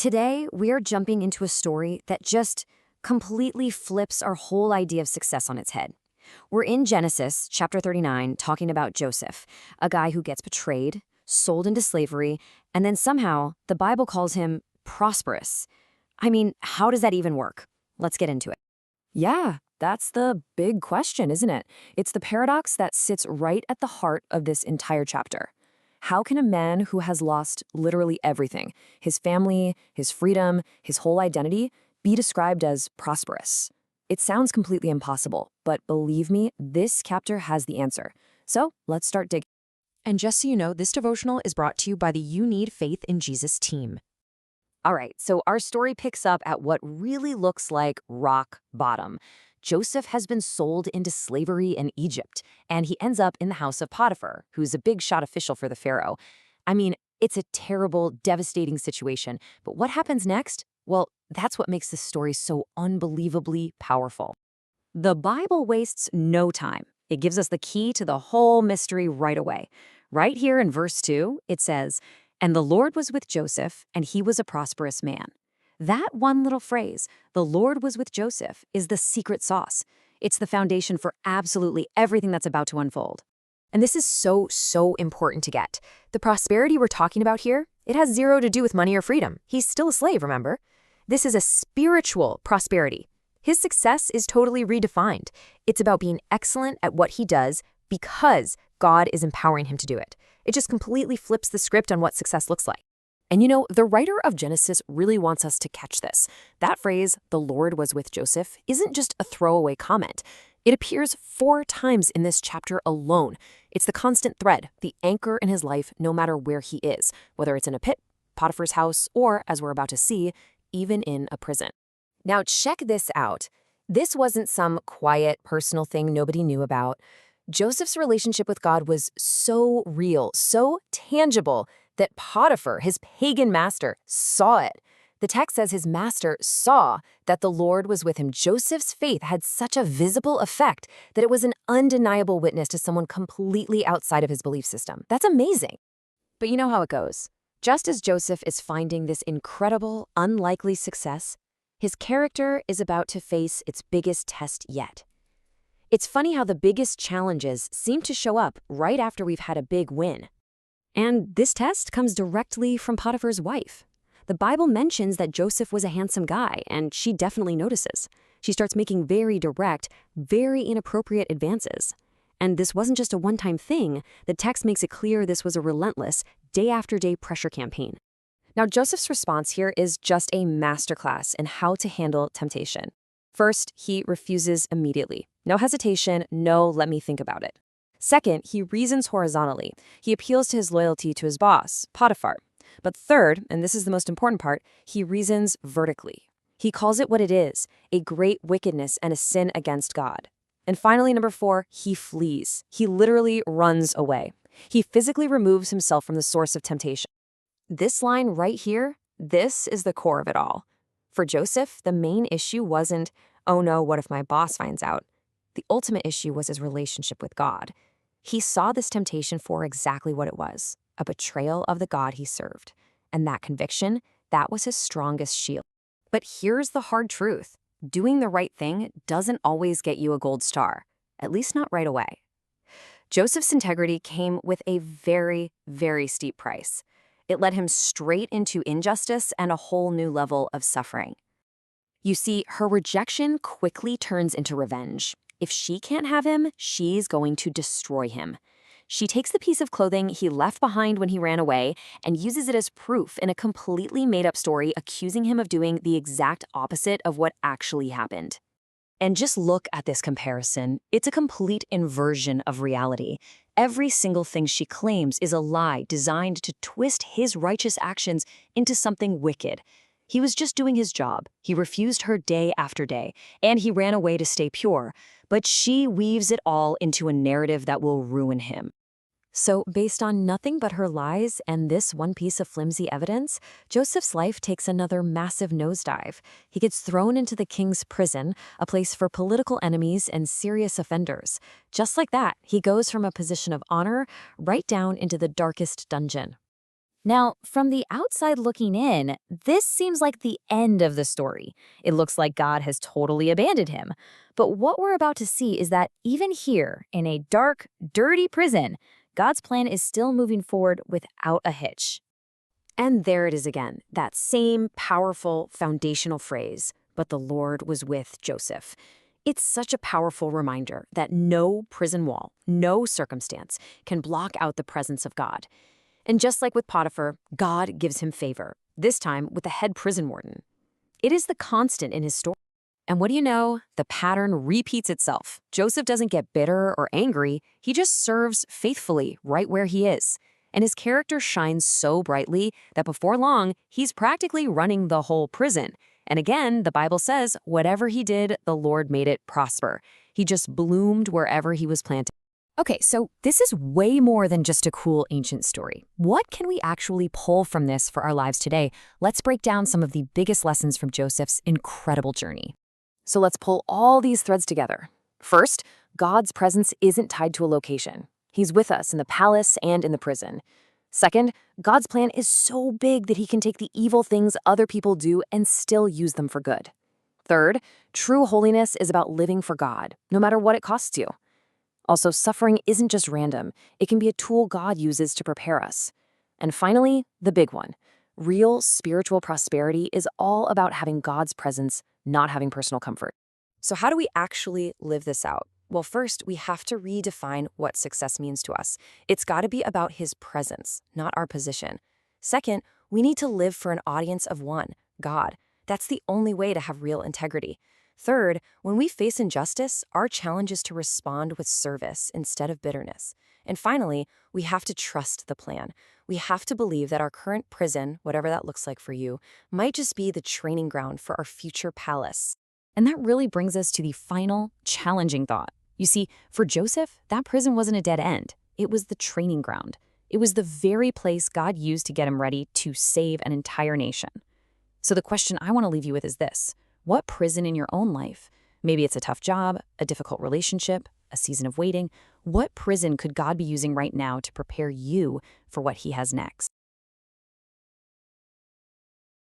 Today, we are jumping into a story that just completely flips our whole idea of success on its head. We're in Genesis chapter 39 talking about Joseph, a guy who gets betrayed, sold into slavery, and then somehow the Bible calls him prosperous. I mean, how does that even work? Let's get into it. Yeah, that's the big question, isn't it? It's the paradox that sits right at the heart of this entire chapter. How can a man who has lost literally everything, his family, his freedom, his whole identity, be described as prosperous? It sounds completely impossible, but believe me, this chapter has the answer. So let's start digging. And just so you know, this devotional is brought to you by the You Need Faith in Jesus team. All right, so our story picks up at what really looks like rock bottom. Joseph has been sold into slavery in Egypt, and he ends up in the house of Potiphar, who's a big shot official for the pharaoh. I mean, it's a terrible, devastating situation, but what happens next? Well, that's what makes this story so unbelievably powerful. The Bible wastes no time. It gives us the key to the whole mystery right away. Right here in verse 2, it says, "And the Lord was with Joseph, and he was a prosperous man." That one little phrase, "the Lord was with Joseph," is the secret sauce. It's the foundation for absolutely everything that's about to unfold. And this is so important to get. The prosperity we're talking about here, it has zero to do with money or freedom. He's still a slave, remember? This is a spiritual prosperity. His success is totally redefined. It's about being excellent at what he does because God is empowering him to do it. It just completely flips the script on what success looks like. And you know, the writer of Genesis really wants us to catch this. That phrase, "the Lord was with Joseph," isn't just a throwaway comment. It appears 4 times in this chapter alone. It's the constant thread, the anchor in his life no matter where he is, whether it's in a pit, Potiphar's house, or, as we're about to see, even in a prison. Now check this out. This wasn't some quiet, personal thing nobody knew about. Joseph's relationship with God was so real, so tangible, that Potiphar, his pagan master, saw it. The text says his master saw that the Lord was with him. Joseph's faith had such a visible effect that it was an undeniable witness to someone completely outside of his belief system. That's amazing. But you know how it goes. Just as Joseph is finding this incredible, unlikely success, his character is about to face its biggest test yet. It's funny how the biggest challenges seem to show up right after we've had a big win. And this test comes directly from Potiphar's wife. The Bible mentions that Joseph was a handsome guy, and she definitely notices. She starts making very direct, very inappropriate advances. And this wasn't just a one-time thing. The text makes it clear this was a relentless, day-after-day pressure campaign. Now, Joseph's response here is just a masterclass in how to handle temptation. First, he refuses immediately. No hesitation, no let me think about it. Second, he reasons horizontally. He appeals to his loyalty to his boss, Potiphar. But third, and this is the most important part, he reasons vertically. He calls it what it is, a great wickedness and a sin against God. And finally, number 4, he flees. He literally runs away. He physically removes himself from the source of temptation. This line right here, this is the core of it all. For Joseph, the main issue wasn't, "Oh no, what if my boss finds out?" The ultimate issue was his relationship with God. He saw this temptation for exactly what it was, a betrayal of the God he served. And that conviction, that was his strongest shield. But here's the hard truth. Doing the right thing doesn't always get you a gold star, at least not right away. Joseph's integrity came with a very steep price. It led him straight into injustice and a whole new level of suffering. You see, her rejection quickly turns into revenge. If she can't have him, she's going to destroy him. She takes the piece of clothing he left behind when he ran away and uses it as proof in a completely made-up story accusing him of doing the exact opposite of what actually happened. And just look at this comparison. It's a complete inversion of reality. Every single thing she claims is a lie designed to twist his righteous actions into something wicked. He was just doing his job. He refused her day after day, and he ran away to stay pure. But she weaves it all into a narrative that will ruin him. So, based on nothing but her lies and this one piece of flimsy evidence, Joseph's life takes another massive nosedive. He gets thrown into the king's prison, a place for political enemies and serious offenders. Just like that, he goes from a position of honor right down into the darkest dungeon. Now, from the outside looking in, this seems like the end of the story. It looks like God has totally abandoned him. But what we're about to see is that even here, in a dark, dirty prison, God's plan is still moving forward without a hitch. And there it is again, that same powerful foundational phrase, "But the Lord was with Joseph." It's such a powerful reminder that no prison wall, no circumstance can block out the presence of God. And just like with Potiphar, God gives him favor, this time with the head prison warden. It is the constant in his story. And what do you know? The pattern repeats itself. Joseph doesn't get bitter or angry. He just serves faithfully right where he is. And his character shines so brightly that before long, he's practically running the whole prison. And again, the Bible says, whatever he did, the Lord made it prosper. He just bloomed wherever he was planted. Okay, so this is way more than just a cool ancient story. What can we actually pull from this for our lives today? Let's break down some of the biggest lessons from Joseph's incredible journey. So let's pull all these threads together. First, God's presence isn't tied to a location. He's with us in the palace and in the prison. Second, God's plan is so big that he can take the evil things other people do and still use them for good. Third, true holiness is about living for God, no matter what it costs you. Also, suffering isn't just random. It can be a tool God uses to prepare us. And finally, the big one. Real spiritual prosperity is all about having God's presence, not having personal comfort. So how do we actually live this out? Well, first, we have to redefine what success means to us. It's got to be about his presence, not our position. Second, we need to live for an audience of one, God. That's the only way to have real integrity. Third, when we face injustice, our challenge is to respond with service instead of bitterness. And finally, we have to trust the plan. We have to believe that our current prison, whatever that looks like for you, might just be the training ground for our future palace. And that really brings us to the final, challenging thought. You see, for Joseph, that prison wasn't a dead end. It was the training ground. It was the very place God used to get him ready to save an entire nation. So the question I want to leave you with is this. What prison in your own life? Maybe it's a tough job, a difficult relationship, a season of waiting. What prison could God be using right now to prepare you for what he has next?